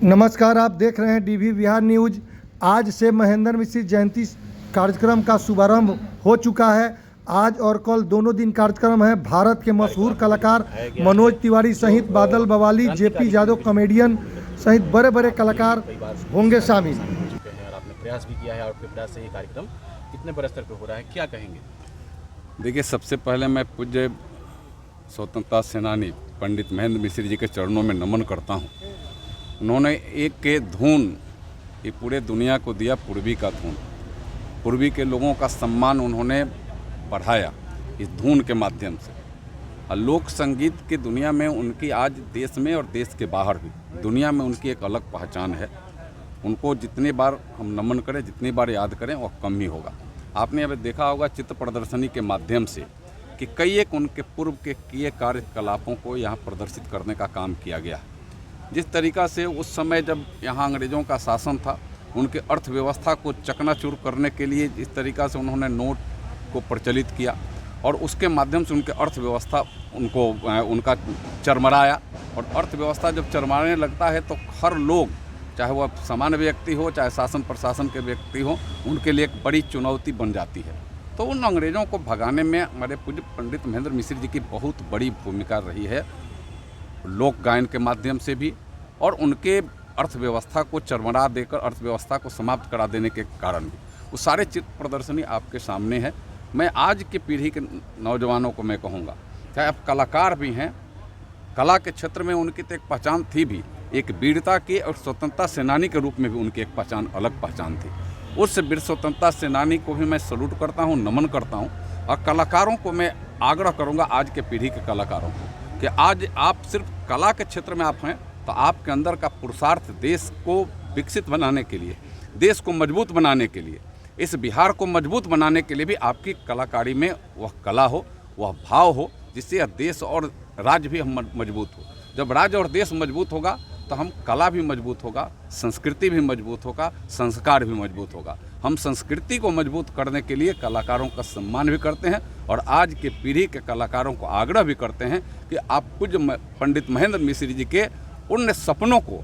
नमस्कार, आप देख रहे हैं डीवी बिहार न्यूज। आज से महेंद्र मिश्र जयंती कार्यक्रम का शुभारंभ हो चुका है। आज और कल दोनों दिन कार्यक्रम है। भारत के मशहूर कलाकार मनोज तिवारी सहित बादल बवाली, जेपी यादव कॉमेडियन सहित बड़े बड़े कलाकार होंगे शामिल। और आपने प्रयास भी किया है और आपके प्रयास से ये कार्यक्रम कितने बड़े स्तर पर हो रहा है, क्या कहेंगे? देखिए, सबसे पहले मैं पूज्य स्वतंत्रता सेनानी पंडित महेंद्र मिश्र जी के चरणों में नमन करता हूँ। उन्होंने एक के धुन ये पूरे दुनिया को दिया, पूर्वी का धुन। पूर्वी के लोगों का सम्मान उन्होंने बढ़ाया इस धुन के माध्यम से। और लोक संगीत की दुनिया में उनकी आज देश में और देश के बाहर भी दुनिया में उनकी एक अलग पहचान है। उनको जितनी बार हम नमन करें, जितनी बार याद करें, वह कम ही होगा। आपने अब देखा होगा चित्र प्रदर्शनी के माध्यम से कि कई एक उनके पूर्व के किए कार्यकलापों को यहाँ प्रदर्शित करने का काम किया गया। जिस तरीक़ा से उस समय जब यहाँ अंग्रेज़ों का शासन था, उनके अर्थव्यवस्था को चकनाचूर करने के लिए जिस तरीक़ा से उन्होंने नोट को प्रचलित किया और उसके माध्यम से उनके अर्थव्यवस्था उनका चरमराया। और अर्थव्यवस्था जब चरमराने लगता है तो हर लोग, चाहे वह सामान्य व्यक्ति हो, चाहे शासन प्रशासन के व्यक्ति हो, उनके लिए एक बड़ी चुनौती बन जाती है। तो उन अंग्रेज़ों को भगाने में हमारे पूज्य पंडित महेंद्र मिश्र जी की बहुत बड़ी भूमिका रही है, लोक गायन के माध्यम से भी और उनके अर्थव्यवस्था को चरमरा देकर अर्थव्यवस्था को समाप्त करा देने के कारण भी। वो सारे चित्र प्रदर्शनी आपके सामने है। मैं आज की पीढ़ी के नौजवानों को मैं कहूँगा, चाहे आप कलाकार भी हैं, कला के क्षेत्र में उनकी तो एक पहचान थी भी, एक वीरता की और स्वतंत्रता सेनानी के रूप में भी उनकी एक पहचान, अलग पहचान थी। उस वीर स्वतंत्रता सेनानी को भी मैं सल्यूट करता हूँ, नमन करता हूँ। और कलाकारों को मैं आग्रह करूँगा, आज के पीढ़ी के कलाकारों को, कि आज आप सिर्फ कला के क्षेत्र में आप हैं तो आपके अंदर का पुरुषार्थ देश को विकसित बनाने के लिए, देश को मजबूत बनाने के लिए, इस बिहार को मजबूत बनाने के लिए भी आपकी कलाकारी में वह कला हो, वह भाव हो, जिससे देश और राज्य भी हम मजबूत हो। जब राज्य और देश मजबूत होगा तो हम कला भी मजबूत होगा, संस्कृति भी मजबूत होगा, संस्कार भी मजबूत होगा। हम संस्कृति को मजबूत करने के लिए कलाकारों का सम्मान भी करते हैं और आज के पीढ़ी के कलाकारों को आग्रह भी करते हैं कि आप पूज्य पंडित महेंद्र मिश्र जी के उन सपनों को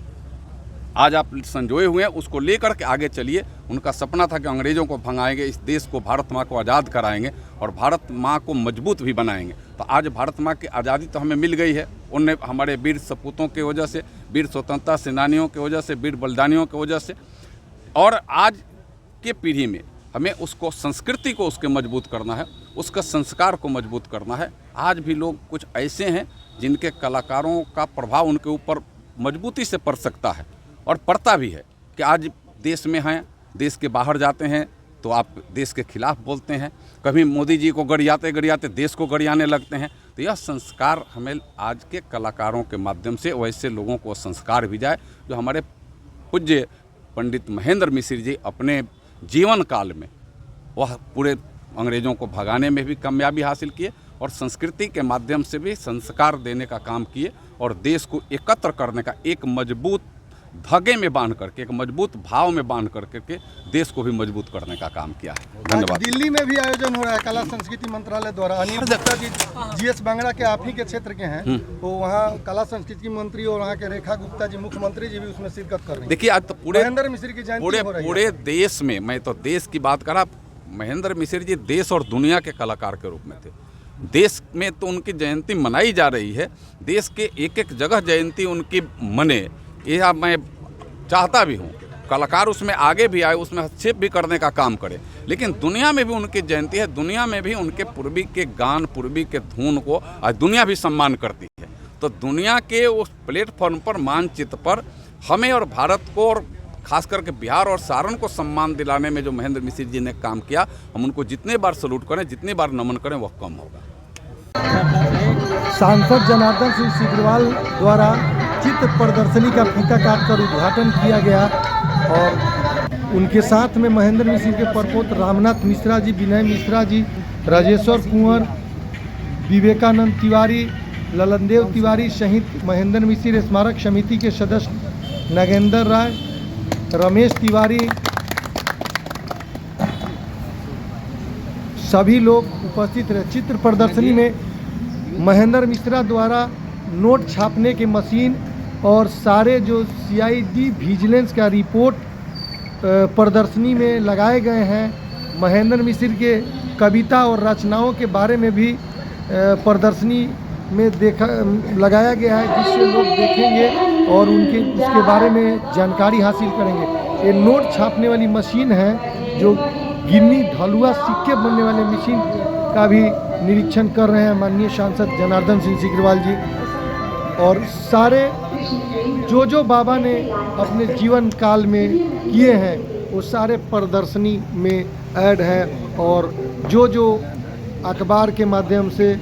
आज आप संजोए हुए हैं, उसको लेकर के आगे चलिए। उनका सपना था कि अंग्रेज़ों को भगाएंगे, इस देश को, भारत माँ को आज़ाद कराएंगे और भारत माँ को मजबूत भी बनाएंगे। तो आज भारत माँ की आज़ादी तो हमें मिल गई है, उनने हमारे वीर सपूतों की वजह से, वीर स्वतंत्रता सेनानियों की वजह से, वीर बलिदानियों की वजह से। और आज के पीढ़ी में हमें उसको, संस्कृति को उसके मजबूत करना है, उसका संस्कार को मजबूत करना है। आज भी लोग कुछ ऐसे हैं जिनके कलाकारों का प्रभाव उनके ऊपर मजबूती से पड़ सकता है और पड़ता भी है, कि आज देश में हैं, देश के बाहर जाते हैं तो आप देश के खिलाफ बोलते हैं, कभी मोदी जी को गरियाते गरियाते देश को गरियाने लगते हैं। तो यह संस्कार हमें आज के कलाकारों के माध्यम से वैसे लोगों को संस्कार भी जाए, जो हमारे पूज्य पंडित महेंद्र मिश्र जी अपने जीवन काल में वह पूरे अंग्रेज़ों को भगाने में भी कामयाबी हासिल किए और संस्कृति के माध्यम से भी संस्कार देने का काम किए और देश को एकत्र करने का, एक मजबूत धागे में बांध करके, एक मजबूत भाव में बांध करके देश को भी मजबूत करने का काम किया है। धन्यवाद। दिल्ली में भी आयोजन हो रहा है कला संस्कृति मंत्रालय द्वारा। अनिल गुप्ता जी जीएस बांगड़ा के आप ही के क्षेत्र के हैं, तो वहाँ कला संस्कृति मंत्री और वहाँ के रेखा गुप्ता जी मुख्यमंत्री जी भी उसमें शिरकत कर रहे हैं। देखिए, आज तो महेंद्र मिश्र की जयंती हो रही है पूरे देश में, मैं तो देश की बात करा, महेंद्र मिश्र जी देश और दुनिया के कलाकार के रूप में थे। देश में तो उनकी जयंती मनाई जा रही है, देश के एक एक जगह जयंती उनकी मने, यह मैं चाहता भी हूँ। कलाकार उसमें आगे भी आए, उसमें हस्तक्षेप भी करने का काम करे, लेकिन दुनिया में भी उनकी जयंती है, दुनिया में भी उनके पूर्वी के गान, पूर्वी के धुन को आज दुनिया भी सम्मान करती है। तो दुनिया के उस प्लेटफॉर्म पर, मानचित्र पर हमें और भारत को और खास करके बिहार और सारण को सम्मान दिलाने में जो महेंद्र मिश्र जी ने काम किया, हम उनको जितने बार सल्यूट करें, जितनी बार नमन करें, वह कम होगा। सांसद जनार्दन सिंह सिग्रीवाल द्वारा चित्र प्रदर्शनी का फीता काटकर उद्घाटन किया गया और उनके साथ में महेंद्र मिश्र के परपोत्र रामनाथ मिश्रा जी, विनय मिश्रा जी, राजेश्वर कुंवर, विवेकानंद तिवारी, ललनदेव तिवारी सहित महेंद्र मिश्र स्मारक समिति के सदस्य नागेंद्र राय, रमेश तिवारी, सभी लोग उपस्थित रहे। चित्र प्रदर्शनी में महेंद्र मिश्रा द्वारा नोट छापने की मशीन, और सारे जो CID विजिलेंस का रिपोर्ट प्रदर्शनी में लगाए गए हैं। महेंद्र मिश्र के कविता और रचनाओं के बारे में भी प्रदर्शनी में लगाया गया है, जिससे लोग देखेंगे और उसके बारे में जानकारी हासिल करेंगे। ये नोट छापने वाली मशीन है, जो गिन्नी ढलुआ सिक्के बनने वाले मशीन का भी निरीक्षण कर रहे हैं माननीय सांसद जनार्दन सिंह सिग्रीवाल जी। और सारे जो बाबा ने अपने जीवन काल में किए हैं वो सारे प्रदर्शनी में ऐड है, और जो अखबार के माध्यम से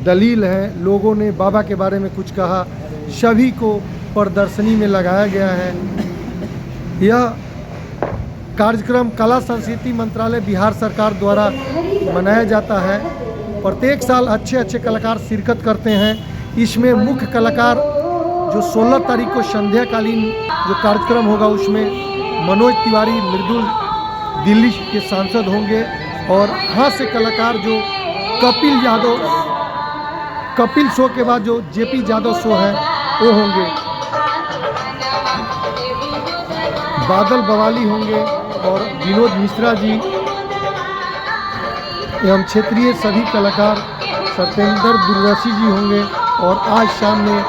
दलील है, लोगों ने बाबा के बारे में कुछ कहा, सभी को प्रदर्शनी में लगाया गया है। यह कार्यक्रम कला संस्कृति मंत्रालय बिहार सरकार द्वारा मनाया जाता है। प्रत्येक साल अच्छे कलाकार शिरकत करते हैं। इसमें मुख्य कलाकार जो 16 तारीख को संध्याकालीन जो कार्यक्रम होगा उसमें मनोज तिवारी मृदुल दिल्ली के सांसद होंगे, और हास्य कलाकार जो कपिल शो के बाद जो JP यादव शो है वो होंगे, बादल बवाली होंगे और विनोद मिश्रा जी एवं क्षेत्रीय सभी कलाकार सत्येंद्र दूरदर्शी जी होंगे। और आज शाम में